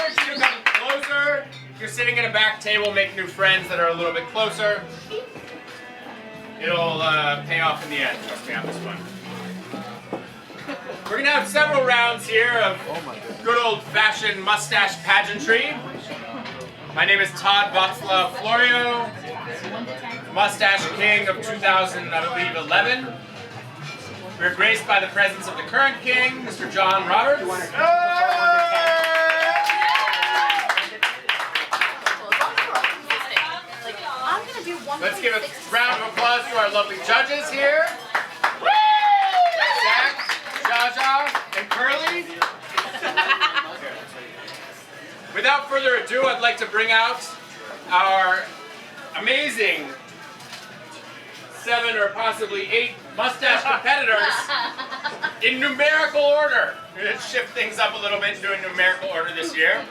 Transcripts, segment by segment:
encourage you to come closer. If you're sitting at a back table, make new friends that are a little bit closer. It'll pay off in the end. Trust me on this one. We're gonna have several rounds here of good old-fashioned mustache pageantry. My name is Todd Václav Florio, Mustache King of 2011. We're graced by the presence of the current king, Mr. John Roberts. Let's give a round of applause to our lovely judges here. Zach, Jaja, and Curly. Without further ado, I'd like to bring out our amazing 7 or possibly 8 mustache competitors in numerical order. We're going to shift things up a little bit and do a numerical order this year.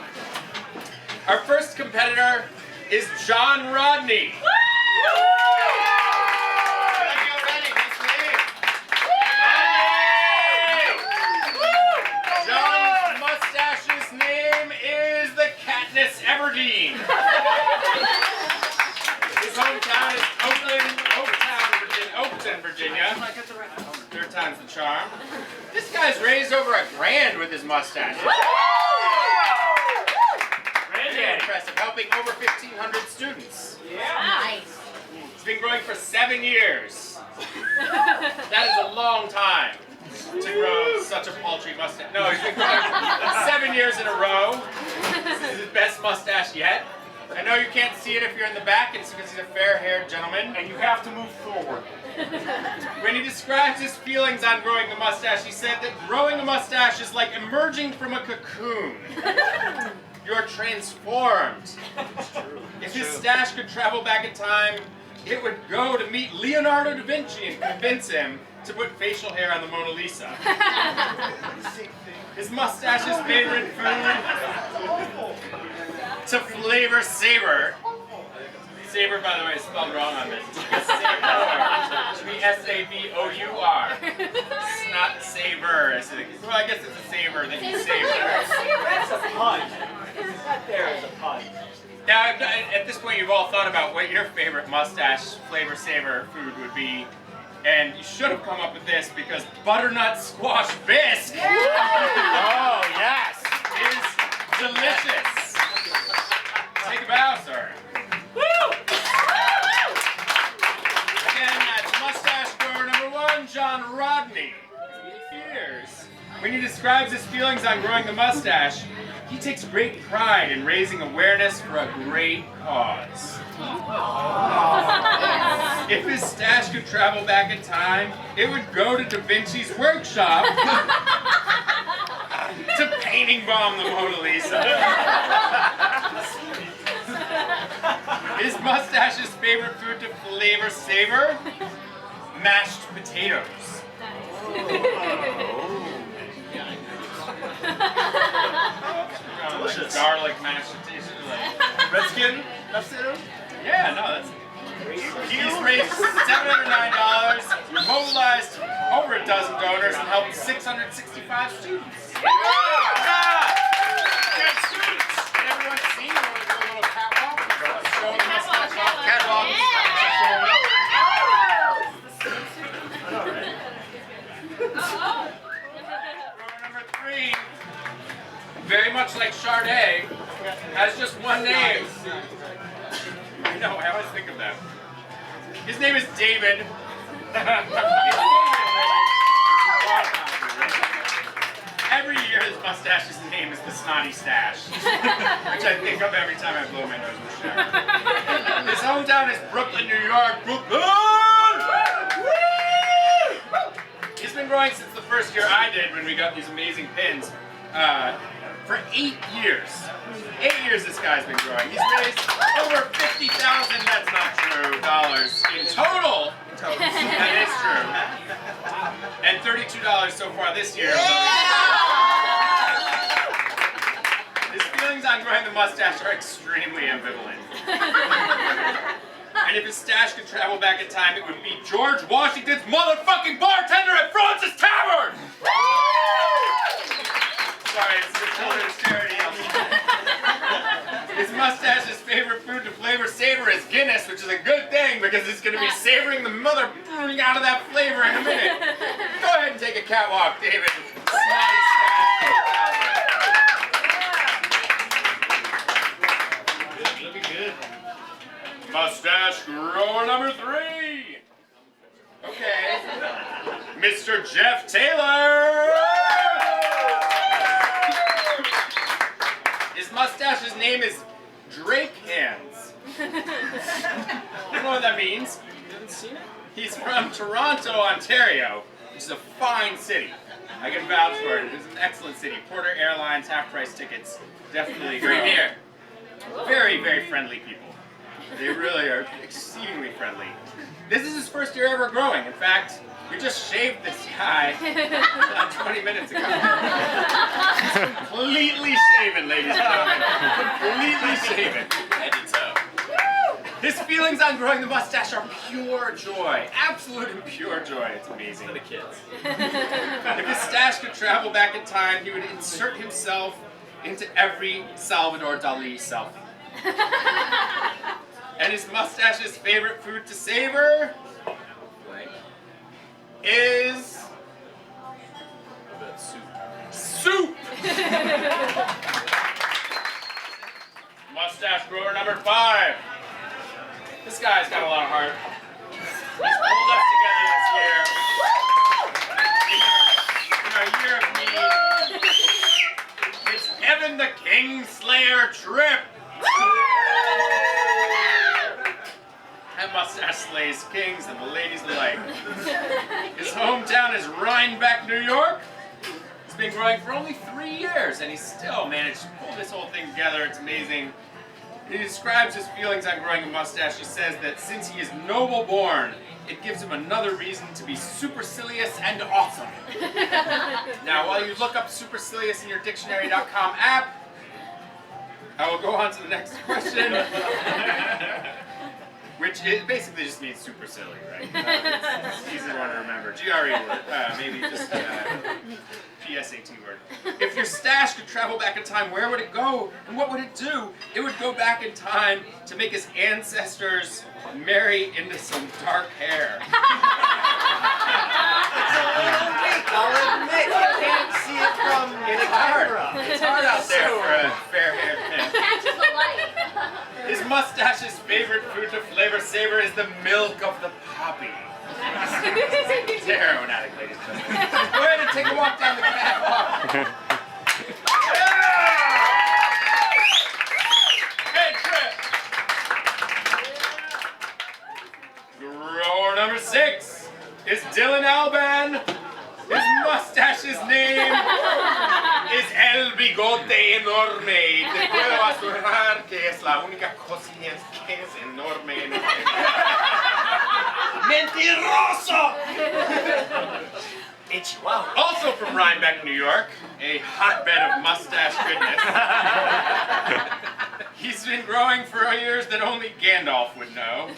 Our first competitor is John Rodney. John's mustache's name is the Katniss Everdeen. His hometown is Oakton, Virginia. Third time's the charm. This guy's raised over $1,000 with his mustache. Very impressive, helping over 1,500 students. Nice. It's been growing for 7 years. That is a long time to grow such a paltry mustache. No, he's been growing 7 years in a row. This is his best mustache yet. I know you can't see it if you're in the back, it's because he's a fair-haired gentleman. And you have to move forward. When he describes his feelings on growing a mustache, he said that growing a mustache is like emerging from a cocoon. You're transformed. If his stash could travel back in time, it would go to meet Leonardo da Vinci and convince him to put facial hair on the Mona Lisa. His mustache's favorite food to flavor savor. Savor, by the way, is spelled wrong on this. It should be S-A-V-O-U-R. It's not savor. Well, I guess it's a savor that you savor. That's a pun. That there is a pun. Now, at this point, you've all thought about what your favorite mustache flavor savor food would be. And you should have come up with this because butternut squash bisque. Oh, yes. Is delicious. Take a bow, sir. Woo! Again, that's mustache grower number 1, John Rodney. When he describes his feelings on growing the mustache, he takes great pride in raising awareness for a great cause. If his stash could travel back in time, it would go to Da Vinci's workshop to painting bomb the Mona Lisa. His mustache's favorite food to flavor savor? Mashed potatoes. Delicious. Garlic mashed potatoes. Redskin? Potato? Yeah, no, that's... He's raised $709, mobilized over a dozen donors, and helped 665 students. Good students. And everyone's seen him with a little catwalk. Showing the mustache off. Catwalk. Grower number 3, very much like Sade, has just one name. I know, I always think of that. His name is David. Every year his mustache's name is the Snotty Stache, which I think of every time I blow my nose in the shower. His hometown is Brooklyn, New York. Brooklyn! He's been growing since the first year I did when we got these amazing pins. For 8 years. 8 years this guy's been growing. He's raised over 50,000, that's not true, dollars in total. That is true. And $32 so far this year. His feelings on growing the mustache are extremely ambivalent. And if his stash could travel back in time, it would be George Washington's motherfucking bartender at Fraunces Tavern! Sorry, it's the children's charity. mustache's favorite food to flavor savor is Guinness, which is a good thing because it's going to be savoring the mother out of that flavor in a minute. Go ahead and take a catwalk, David. Looking good. Mustache grower number 3. Okay. Mr. Jeff Taylor. His mustache's name is Drake Hands. You know what that means? You haven't seen it? He's from Toronto, Ontario, which is a fine city. I can vouch for it. It's an excellent city. Porter Airlines, half-price tickets. Definitely great here. Very, very friendly people. They really are exceedingly friendly. This is his first year ever growing. In fact, we just shaved this guy about 20 minutes ago. He's completely shaven, ladies and gentlemen. Completely shaven. Head to toe. His feelings on growing the mustache are pure joy. Absolute and pure joy. It's amazing. For the kids. If his stash could travel back in time, he would insert himself into every Salvador Dali selfie. And his mustache's favorite food to savor is soup. Mustache grower number 5. This guy's got a lot of heart. He's pulled us together this year. In our year of need. It's Evan the Kingslayer Trip. That mustache slays kings and the ladies alike. His hometown is Rhinebeck, New York. He's been growing for only 3 years and he's still managed to pull this whole thing together. It's amazing. He describes his feelings on growing a mustache. He says that since he is noble born, it gives him another reason to be supercilious and awesome. Now, while you look up supercilious in your dictionary.com app, I will go on to the next question. Which it basically just means super silly, right? It's an easy one to remember. GRE word, maybe just PSAT word. If your stash could travel back in time, where would it go? And what would it do? It would go back in time to make his ancestors marry into some dark hair. I'll admit, you can't see it from the camera. It's hard out there for a fair-haired man. Catches the light. His mustache's favorite food to flavor savor is the milk of the poppy. He's a heroin addict, ladies and gentlemen. Go ahead and take a walk down the catwalk. Hey, Trip. Grower number 6 is Dylan Alban. His mustache's name is El Bigote Enorme. Te puedo asegurar que es la única cosa que es enorme. Mentiroso! In Chihuahua. Also from Rhinebeck, New York, a hotbed of mustache goodness. He's been growing for years that only Gandalf would know.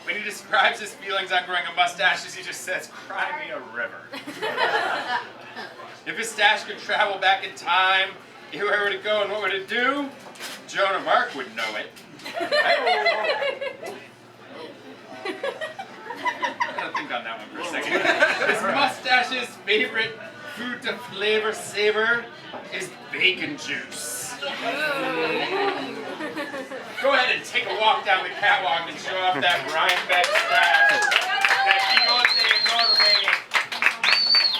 When he describes his feelings on growing a mustache, he just says, "Cry me a river." If his stash could travel back in time, where would it go and what would it do? Joan of Arc would know it. I gotta think on that one for a second. His mustache's favorite food to flavor savor is bacon juice. Go ahead and take a walk down the catwalk and show off that Rhinebeck stash. That bigote enorme.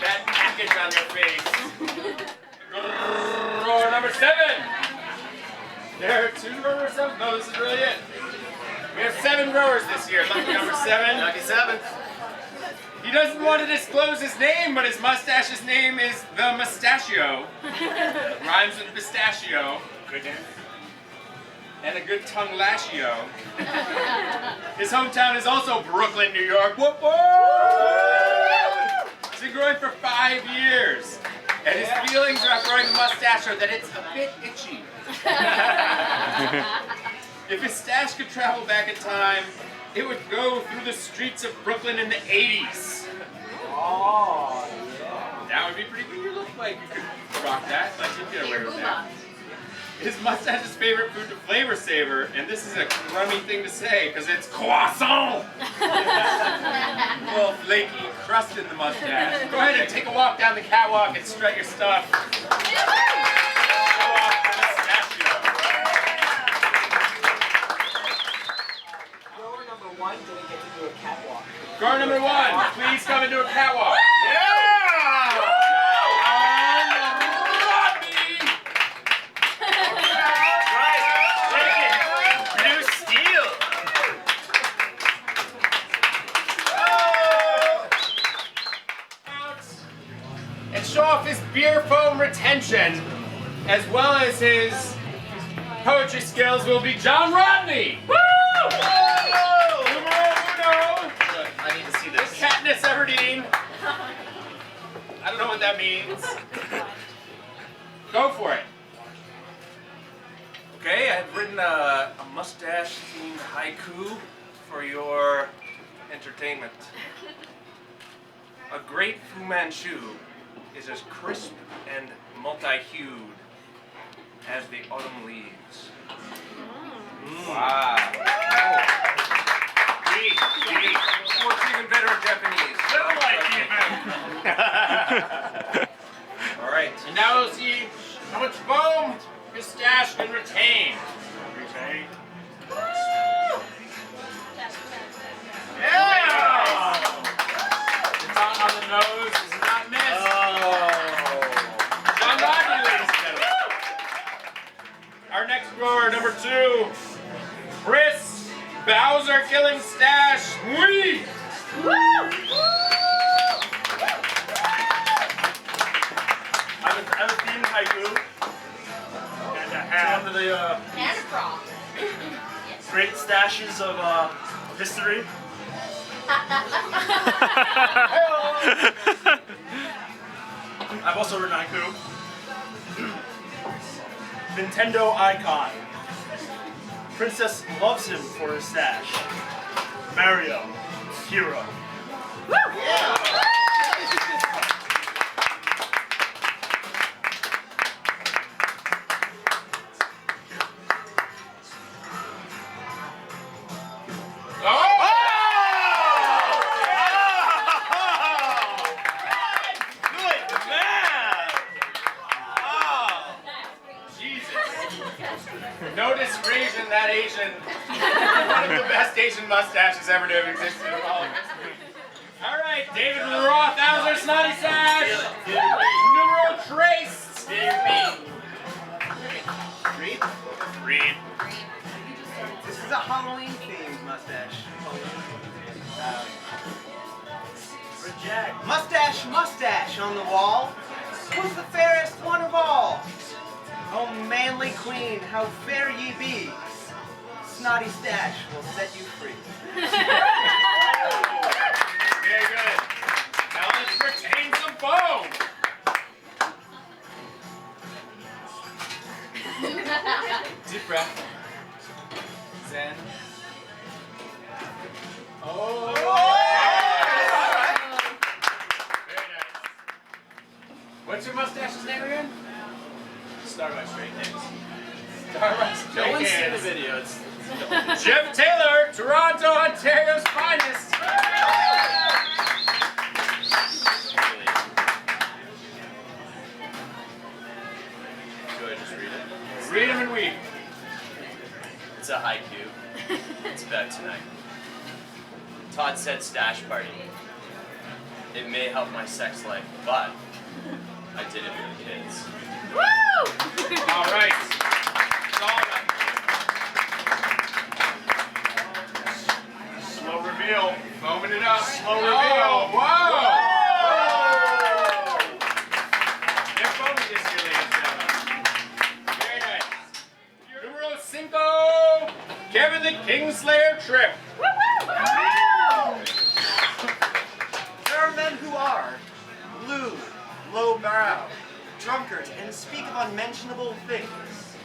That package on your face. Rower number 7. There are 2 growers. No, this is really it. We have 7 growers this year. Lucky number 7. Lucky 7. He doesn't want to disclose his name, but his mustache's name is the Mustachio. Rhymes with pistachio. Good name. And a good tongue lashio. His hometown is also Brooklyn, New York. Whoop whoop! He's been growing for 5 years. And his feelings about growing a mustache are that it's a bit itchy. If his stash could travel back in time, it would go through the streets of Brooklyn in the 80s. Oh, yeah. That would be pretty good. You look like you could rock that. Like you'd get away with that. His mustache's favorite food to flavor savor, and this is a crummy thing to say because it's croissant. Little flaky crust in the mustache. Go ahead and take a walk down the catwalk and strut your stuff. Show off the mustachio. Grower number 1 didn't get to do a catwalk. Grower number 1, please come into a catwalk. Yeah! And show off his beer foam retention, as well as his poetry skills, will be John Rodney. Woo! Numero uno. I need to see this. Katniss Everdeen. I don't know what that means. Go for it. Okay, I've written a mustache-themed haiku for your entertainment. A great Fu Manchu is as crisp and multi-hued as the autumn leaves. Wow. Works even better in Japanese. All right. And now we'll see how much foam his stash can retain. Retain. Yeah! The tongue on the nose is not missed. John Rodney, ladies and gentlemen. Our next grower, number 2, Chris Bowser Killing Stash. Wee! I have a themed haiku. And I have one of the great stashes of history. I've also written haiku. Nintendo icon. Princess loves him for his stash. Mario, hero. No disgrace in that Asian. One of the best Asian mustaches ever to have existed in all of history. All right, David Rothhauser, Snotty Sash. Numero Trace. Read. This is a Halloween-themed mustache. Reject. Mustache on the wall. Who's the fairest one of all? Oh, manly queen, how fair ye be. Snotty Stash will set you free. Very good. Now let's retain some foam. Deep breath. Zen. Oh. Very nice. What's your mustache's name again? Starbucks Straight Hands. Starbucks No one's seen the Hands. video. It's Jeff Taylor, Toronto, Ontario's finest. really. Go ahead, just read it. Read him and weep. It's a haiku. It's about tonight. Todd said stash party. It may help my sex life, but I did it for the kids. All right. It's all right. Slow reveal. Foaming it up. Slow reveal. Whoa! They're foaming this year, ladies and gentlemen. Very nice. Numero 5, Kevin the Kingslayer Trip. There are men who are lewd, low-brow, drunkards, and speak of unmentionable things,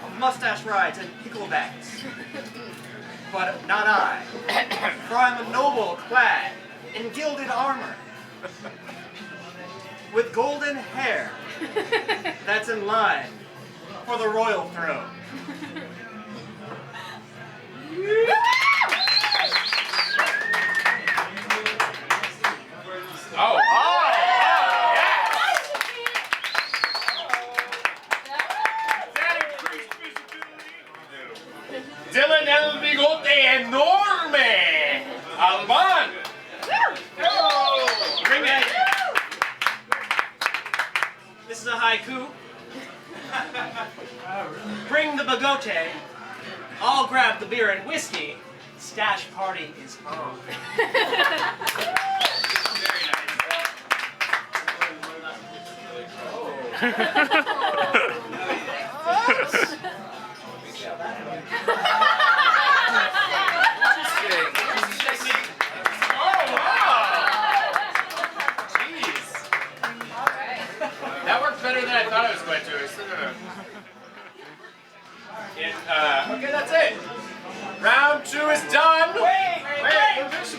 of mustache rides and picklebacks. But not I, for I'm a noble clad in gilded armor, with golden hair that's in line for the royal throne. Oh. Dylan El Bigote Enorme! Alban! Bring it! This is a haiku. Bring the bigote. I'll grab the beer and whiskey. Stache party is on. Very That worked better than I thought it was going to. Okay, that's it. Round 2 is done. Wait.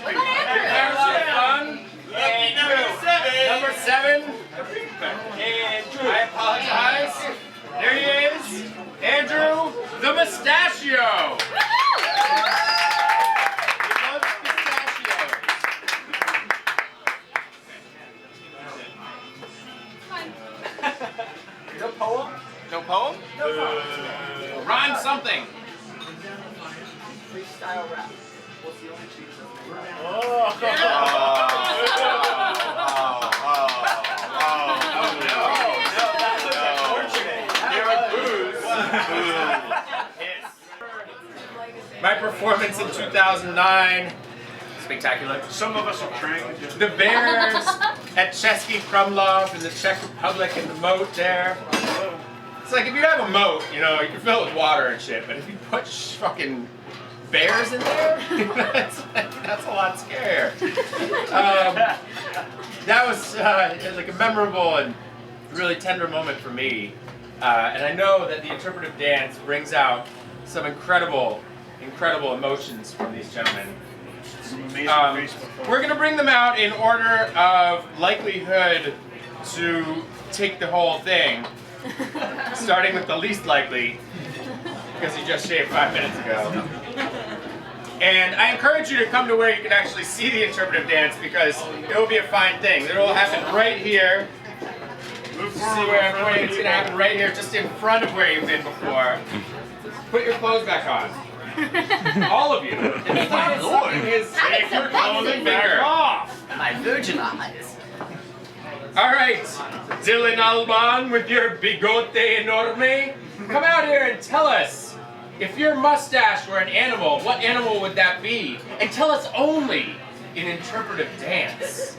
We've had a lot of fun. Number 7. Andrew. I apologize. There he is. Andrew the Mustachio. He loves pistachios. No poem? No poem? Rhyme something. Freestyle rap. What's the only cheese? My performance in 2009, spectacular. Some of us are trained. The Bears at Český Krumlov in the Czech Republic in the moat there. It's like if you have a moat, you know, you can fill it with water and shit, but if you put fucking bears in there, that's a lot scarier. That was like a memorable and really tender moment for me. And I know that the interpretive dance brings out some incredible emotions from these gentlemen. We're going to bring them out in order of likelihood to take the whole thing, starting with the least likely, because he just shaved 5 minutes ago. And I encourage you to come to where you can actually see the interpretive dance, because it will be a fine thing. It will happen right here. See where I'm pointing? It's going to happen right here, just in front of where you've been before. Put your clothes back on. All of you. Take your clothing back off. My virgin eyes. All right, Dylan Alban with your bigote enorme. Come out here and tell us, if your mustache were an animal, what animal would that be? And tell us only in interpretive dance.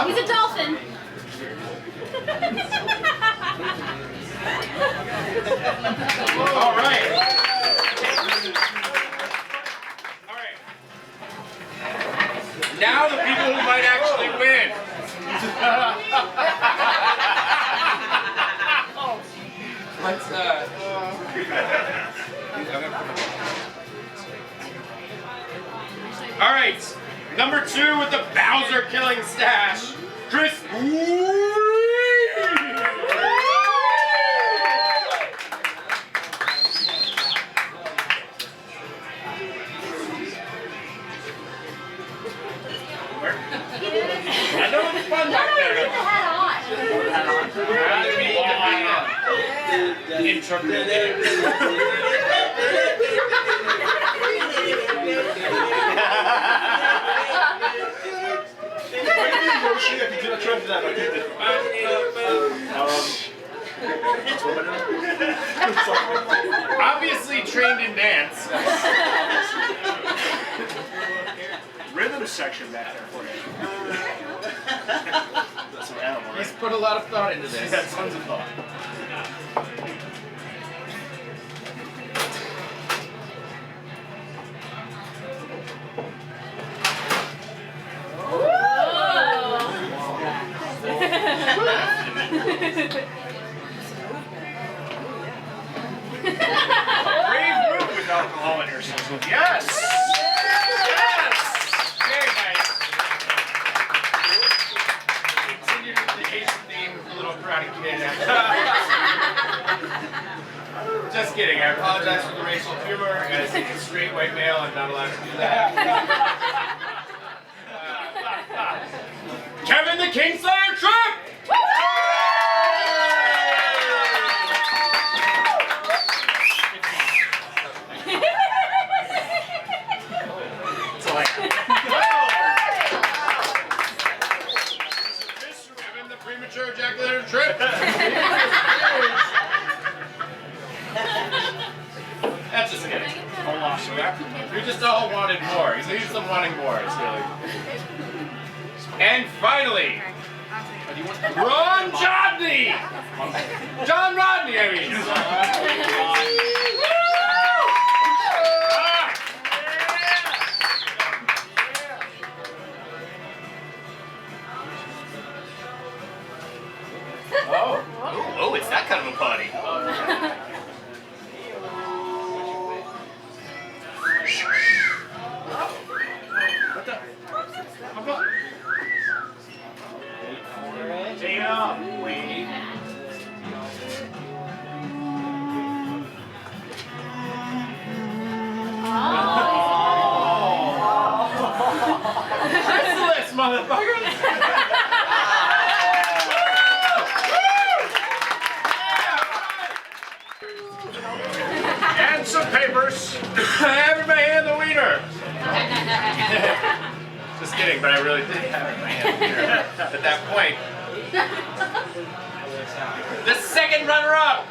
He's a dolphin. All right. Now the people who might actually win. Let's all right, number 2 with the Bowser killing stash, Chris. I know it's fun back there. Get the hat on. Interpretive dance. Obviously trained in dance. Rhythm section back there for you. That's an animal, right? He's put a lot of thought into this. Yeah, tons of thought. Brave move with alcohol in your system. Yes! Yes! Very nice. Continue with the Asian theme, a little Karate Kid. Just kidding. I apologize for the racial humor. As a straight white male, I'm not allowed to do that. Kevin the Kingslayer Trip! Kevin the Premature Ejaculator Trip! That's just kidding. You just all wanted more. He leaves them wanting more. It's really. And finally, Ron Rodney! John Rodney, I mean. Oh, it's that kind of a party. Merciless, motherfucker! And some papers. Everybody hand the wiener! Just kidding, but I really did have it in my hand here at that point. The second runner-up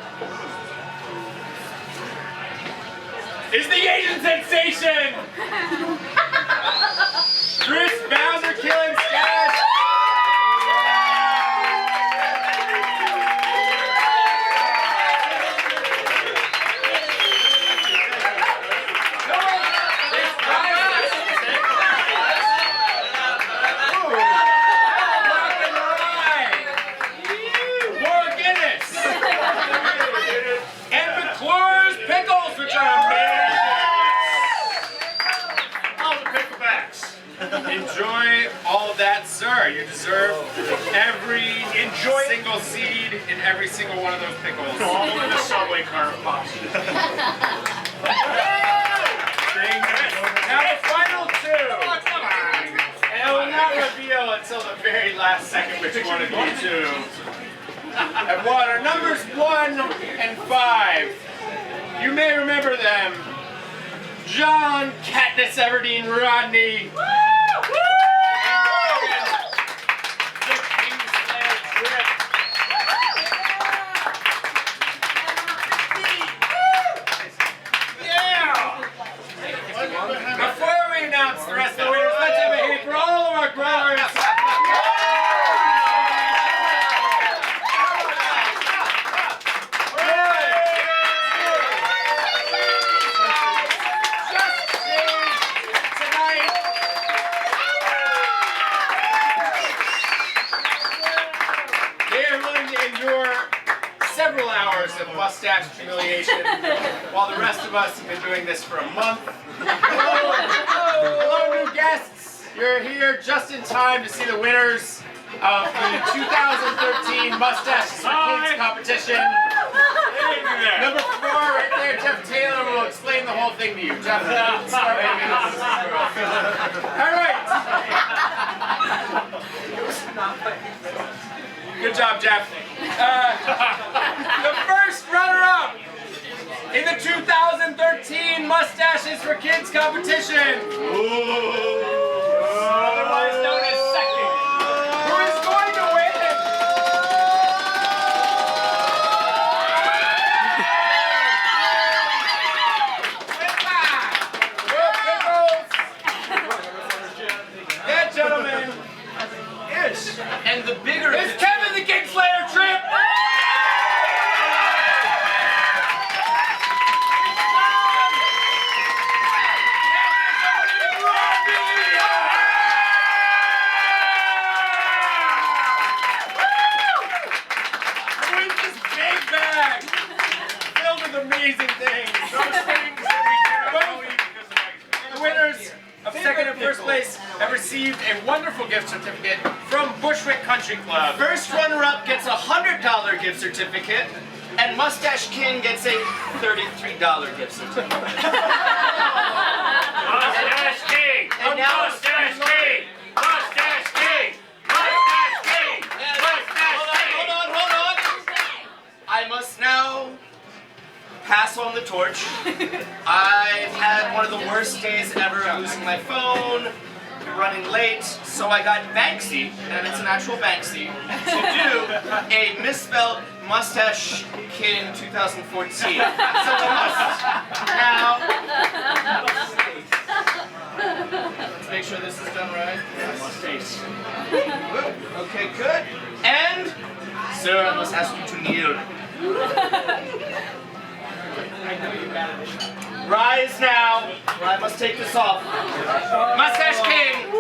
is the Asian sensation! Chris Bowser killing Stache! Enjoy all of that, sir. You deserve every single seed in every single one of those pickles. All in the subway car of pasta. Now the final two. And I will not reveal until the very last second which one of you two have won. Our numbers 1 and 5. You may remember them. John Katniss Everdeen Rodney. Before we announce the rest of the winners, let's have a hand for all of our growers. Several hours of mustache humiliation, while the rest of us have been doing this for a month. Hello, new guests! You're here just in time to see the winners of the 2013 Mustaches for Kids competition. Number 4, right there, Jeff Taylor will explain the whole thing to you. Jeff, start with me. All right. Good job, Jeff. The first runner-up in the 2013 Mustaches for Kids competition. Otherwise known as second. Who is going to win? Yeah, gentlemen. Is And the bigger of It's the Kevin the Kingslayer Trip! With this big bag filled with amazing things. Those things that we cannot eat because of ice. The winners of second and first place have received a wonderful gift certificate from Bushwick Country Club. First runner-up gets a $100 gift certificate, and Mustache King gets a $33 gift certificate. Mustache King! And now- Mustache King! Mustache King! Mustache King! Mustache King! Hold on. I must now pass on the torch. I've had one of the worst days ever, losing my phone, running late, so I got Banksy, and it's an actual Banksy, to do a misspelled Mustache King 2014. So I must now... Let's make sure this is done right. Okay, good. And, sir, I must ask you to kneel. Rise now, or I must take this off. Mustache King 2014.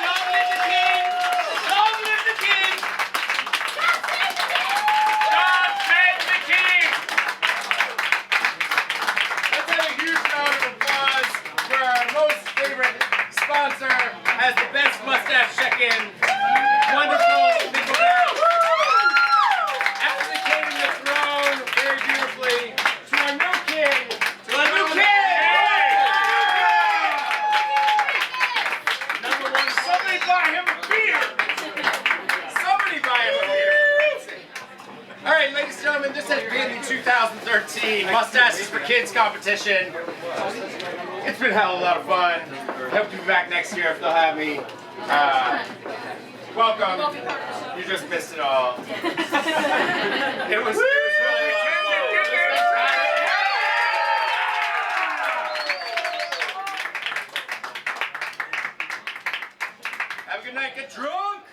Long live the king! Long live the king! God save the king! Let's have a huge round of applause for our most favorite sponsor, has the best mustache check-in. Wonderful Nickelback. Abdicating the throne very beautifully to our new king. To our new king! Number one, somebody buy him a beer! Somebody buy him a beer! All right, ladies and gentlemen, this has been the 2013 Mustaches for Kids competition. It's been a hell of a lot of fun. I hope to be back next year if they'll have me. Welcome. You just missed it all. It was really a lot of fun. Have a good night. Get drunk.